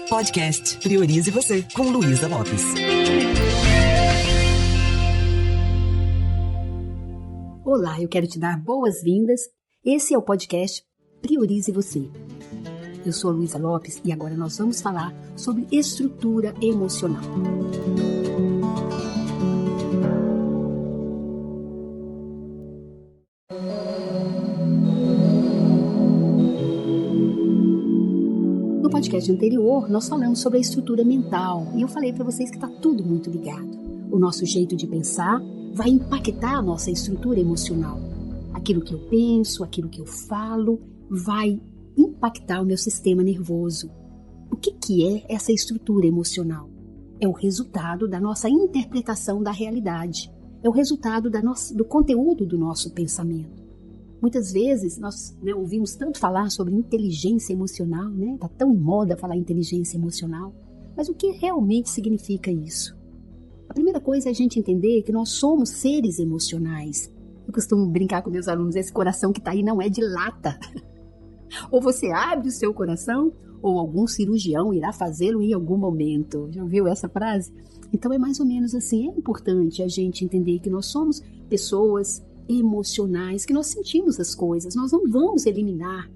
Podcast Priorize Você, com Luísa Lopes. Olá, eu quero te dar boas-vindas. Esse é o podcast Priorize Você. Eu sou a Luísa Lopes e agora nós vamos falar sobre estrutura emocional. No podcast anterior, nós falamos sobre a estrutura mental e eu falei para vocês que está tudo muito ligado. O nosso jeito de pensar vai impactar a nossa estrutura emocional. Aquilo que eu penso, aquilo que eu falo, vai impactar o meu sistema nervoso. O que é essa estrutura emocional? É o resultado da nossa interpretação da realidade. É o resultado do conteúdo do nosso pensamento. Muitas vezes nós ouvimos tanto falar sobre inteligência emocional, Está tão em moda falar inteligência emocional. Mas o que realmente significa isso? A primeira coisa é a gente entender que nós somos seres emocionais. Eu costumo brincar com meus alunos, esse coração que está aí não é de lata. Ou você abre o seu coração, ou algum cirurgião irá fazê-lo em algum momento. Já ouviu essa frase? Então é mais ou menos assim, é importante a gente entender que nós somos pessoas emocionais, que nós sentimos as coisas. Nós não vamos eliminar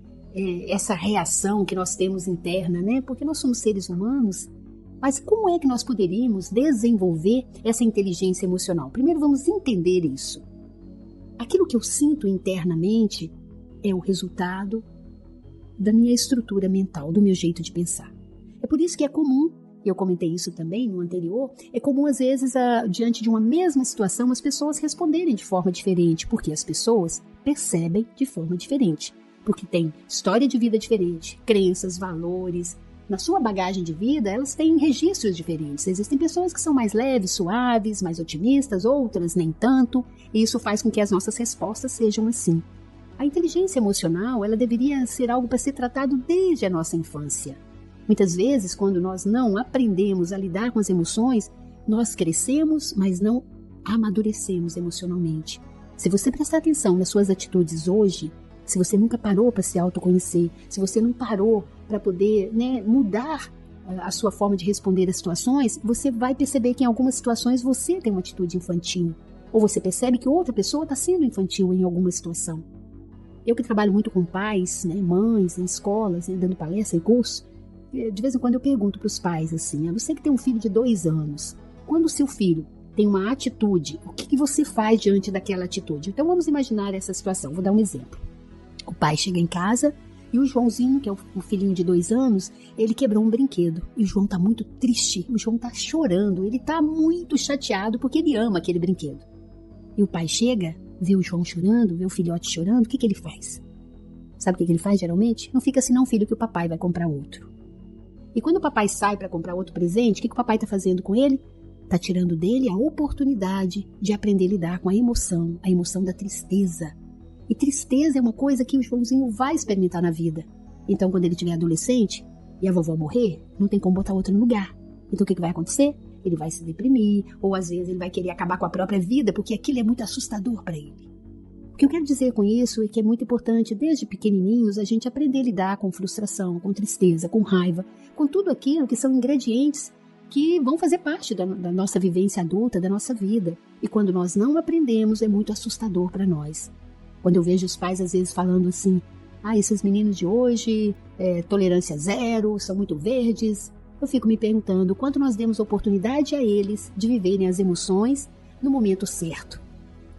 essa reação que nós temos interna, Porque nós somos seres humanos. Mas como é que nós poderíamos desenvolver essa inteligência emocional? Primeiro vamos entender isso. Aquilo que eu sinto internamente é o resultado da minha estrutura mental, do meu jeito de pensar. É por isso que é comum, e eu comentei isso também no anterior, é comum às vezes, diante de uma mesma situação, as pessoas responderem de forma diferente, porque as pessoas percebem de forma diferente, porque tem história de vida diferente, crenças, valores. Na sua bagagem de vida, elas têm registros diferentes. Existem pessoas que são mais leves, suaves, mais otimistas, outras nem tanto, e isso faz com que as nossas respostas sejam assim. A inteligência emocional, ela deveria ser algo para ser tratado desde a nossa infância. Muitas vezes, quando nós não aprendemos a lidar com as emoções, nós crescemos, mas não amadurecemos emocionalmente. Se você prestar atenção nas suas atitudes hoje, se você nunca parou para se autoconhecer, se você não parou para poder mudar a sua forma de responder às situações, você vai perceber que em algumas situações você tem uma atitude infantil. Ou você percebe que outra pessoa está sendo infantil em alguma situação. Eu que trabalho muito com pais, mães, em escolas, dando palestra e curso, de vez em quando eu pergunto para os pais assim, você que tem um filho de 2 anos, quando o seu filho tem uma atitude, o que você faz diante daquela atitude? Então vamos imaginar essa situação, vou dar um exemplo. O pai chega em casa e o Joãozinho, que é o filhinho de 2 anos, ele quebrou um brinquedo. E o João está muito triste, o João está chorando, ele está muito chateado porque ele ama aquele brinquedo. E o pai chega, vê o João chorando, vê o filhote chorando, o que ele faz? Sabe o que ele faz geralmente? Não fica assim não, filho, que o papai vai comprar outro. E quando o papai sai para comprar outro presente, o que o papai está fazendo com ele? Está tirando dele a oportunidade de aprender a lidar com a emoção da tristeza. E tristeza é uma coisa que o Joãozinho vai experimentar na vida. Então, quando ele tiver adolescente e a vovó morrer, não tem como botar outra no lugar. Então, o que vai acontecer? Ele vai se deprimir, ou às vezes ele vai querer acabar com a própria vida, porque aquilo é muito assustador para ele. O que eu quero dizer com isso é que é muito importante, desde pequenininhos, a gente aprender a lidar com frustração, com tristeza, com raiva, com tudo aquilo que são ingredientes que vão fazer parte da nossa vivência adulta, da nossa vida. E quando nós não aprendemos, é muito assustador para nós. Quando eu vejo os pais, às vezes, falando assim, esses meninos de hoje, tolerância zero, são muito verdes, eu fico me perguntando quanto nós demos oportunidade a eles de viverem as emoções no momento certo.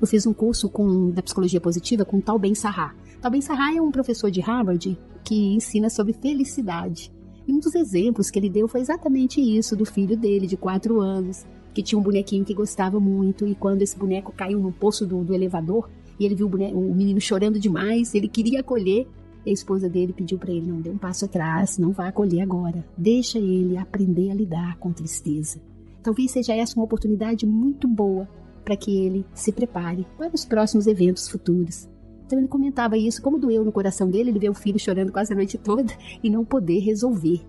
Eu fiz um curso da psicologia positiva com Tal Ben-Shahar. Tal Ben-Shahar é um professor de Harvard que ensina sobre felicidade. E um dos exemplos que ele deu foi exatamente isso, do filho dele, de 4 anos, que tinha um bonequinho que gostava muito, e quando esse boneco caiu no poço do elevador, e ele viu o menino chorando demais, ele queria acolher, e a esposa dele pediu para ele, não, dê um passo atrás, não vai acolher agora, deixa ele aprender a lidar com tristeza. Talvez seja essa uma oportunidade muito boa para que ele se prepare para os próximos eventos futuros. Então ele comentava isso, como doeu no coração dele, ele vê o filho chorando quase a noite toda e não poder resolver.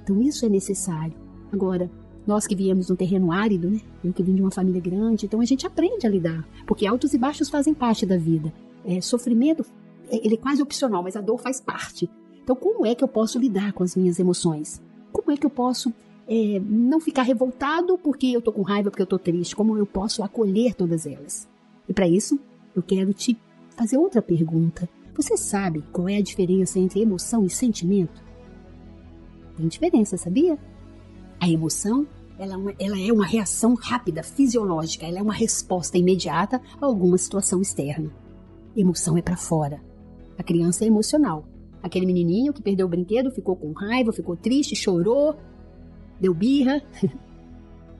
Então isso é necessário. Agora, nós que viemos de um terreno árido, Eu que vim de uma família grande, então a gente aprende a lidar, porque altos e baixos fazem parte da vida. Sofrimento, ele é quase opcional, mas a dor faz parte. Então como é que eu posso lidar com as minhas emoções? como é que eu posso não ficar revoltado porque eu tô com raiva, porque eu tô triste? Como eu posso acolher todas elas? E para isso, eu quero te fazer outra pergunta. Você sabe qual é a diferença entre emoção e sentimento? Tem diferença, sabia? A emoção, ela é uma reação rápida, fisiológica, ela é uma resposta imediata a alguma situação externa. Emoção é para fora. A criança é emocional. Aquele menininho que perdeu o brinquedo, ficou com raiva, ficou triste, chorou, deu birra.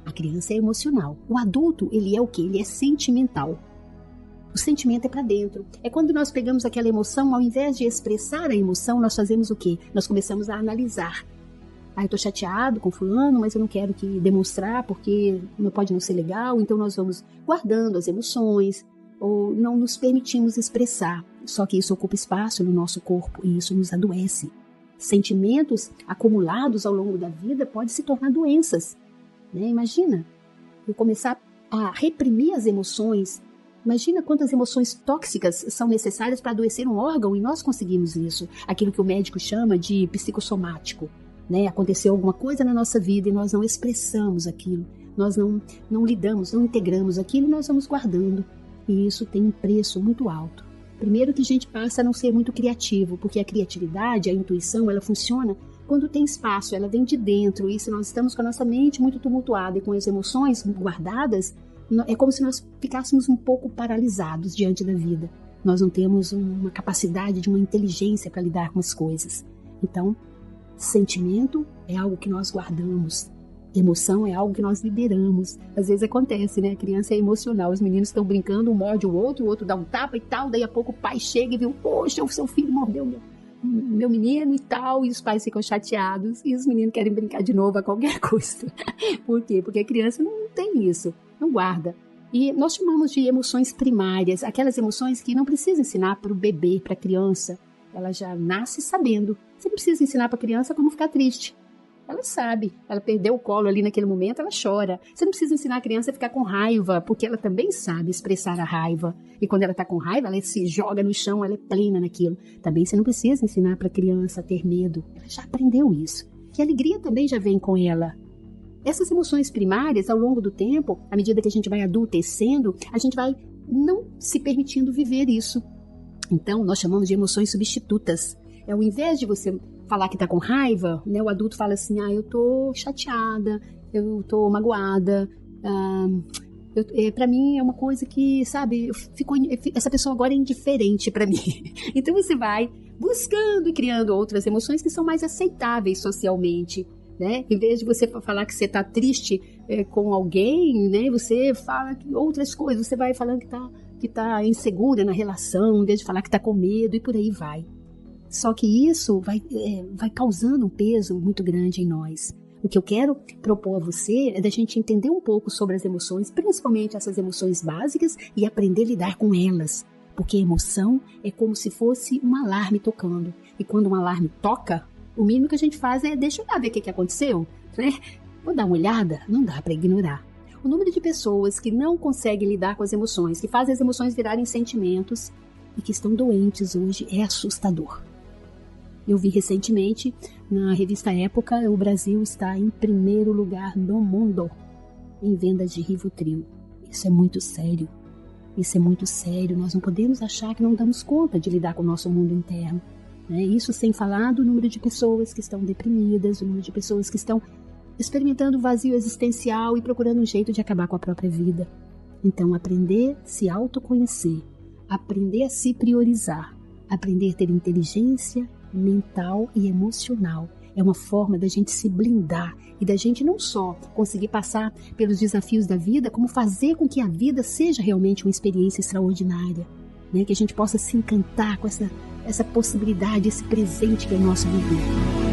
A criança é emocional. O adulto, ele é o quê? Ele é sentimental. O sentimento é para dentro. É quando nós pegamos aquela emoção, ao invés de expressar a emoção, nós fazemos o quê? Nós começamos a analisar. Eu tô chateado com fulano, mas eu não quero que demonstrar porque não pode não ser legal, então nós vamos guardando as emoções ou não nos permitimos expressar. Só que isso ocupa espaço no nosso corpo e isso nos adoece. Sentimentos acumulados ao longo da vida podem se tornar doenças. Imagina, eu começar a reprimir as emoções. Imagina quantas emoções tóxicas são necessárias para adoecer um órgão e nós conseguimos isso. Aquilo que o médico chama de psicossomático. Aconteceu alguma coisa na nossa vida e nós não expressamos aquilo. Nós não lidamos, não integramos aquilo e nós vamos guardando. E isso tem um preço muito alto. Primeiro que a gente passa a não ser muito criativo, porque a criatividade, a intuição, ela funciona quando tem espaço, ela vem de dentro. E se nós estamos com a nossa mente muito tumultuada e com as emoções guardadas, é como se nós ficássemos um pouco paralisados diante da vida. Nós não temos uma capacidade de uma inteligência para lidar com as coisas. Então, sentimento é algo que nós guardamos. Emoção é algo que nós liberamos. Às vezes acontece, A criança é emocional. Os meninos estão brincando, um morde o outro dá um tapa e tal. Daí a pouco o pai chega e vê, poxa, o seu filho mordeu meu menino e tal. E os pais ficam chateados. E os meninos querem brincar de novo a qualquer custo. Por quê? Porque a criança não tem isso, não guarda. E nós chamamos de emoções primárias. Aquelas emoções que não precisa ensinar para o bebê, para a criança. Ela já nasce sabendo. Você não precisa ensinar para a criança como ficar triste. Ela sabe, ela perdeu o colo ali naquele momento, ela chora. Você não precisa ensinar a criança a ficar com raiva, porque ela também sabe expressar a raiva. E quando ela está com raiva, ela se joga no chão, ela é plena naquilo. Também você não precisa ensinar para a criança a ter medo. Ela já aprendeu isso. E a alegria também já vem com ela. Essas emoções primárias, ao longo do tempo, à medida que a gente vai adultecendo, a gente vai não se permitindo viver isso. Então, nós chamamos de emoções substitutas. Ao invés de você falar que está com raiva, o adulto fala assim, eu tô chateada, eu tô magoada, para mim é uma coisa que, sabe, essa pessoa agora é indiferente para mim. Então você vai buscando e criando outras emoções que são mais aceitáveis socialmente, Em vez de você falar que você está triste com alguém, você fala outras coisas, você vai falando que tá insegura na relação, em vez de falar que está com medo e por aí vai. Só que isso vai causando um peso muito grande em nós. O que eu quero propor a você é da gente entender um pouco sobre as emoções, principalmente essas emoções básicas, e aprender a lidar com elas. Porque emoção é como se fosse um alarme tocando. E quando um alarme toca, o mínimo que a gente faz é deixa eu lá ver o que aconteceu. Vou dar uma olhada, não dá para ignorar. O número de pessoas que não conseguem lidar com as emoções, que fazem as emoções virarem sentimentos e que estão doentes hoje é assustador. Eu vi recentemente, na revista Época, o Brasil está em primeiro lugar no mundo em vendas de Rivotril. Isso é muito sério. Isso é muito sério. Nós não podemos achar que não damos conta de lidar com o nosso mundo interno. Isso sem falar do número de pessoas que estão deprimidas, o número de pessoas que estão experimentando vazio existencial e procurando um jeito de acabar com a própria vida. Então, aprender a se autoconhecer, aprender a se priorizar, aprender a ter inteligência mental e emocional. É uma forma da gente se blindar e da gente não só conseguir passar pelos desafios da vida, como fazer com que a vida seja realmente uma experiência extraordinária, Que a gente possa se encantar com essa possibilidade, esse presente que é o nosso viver.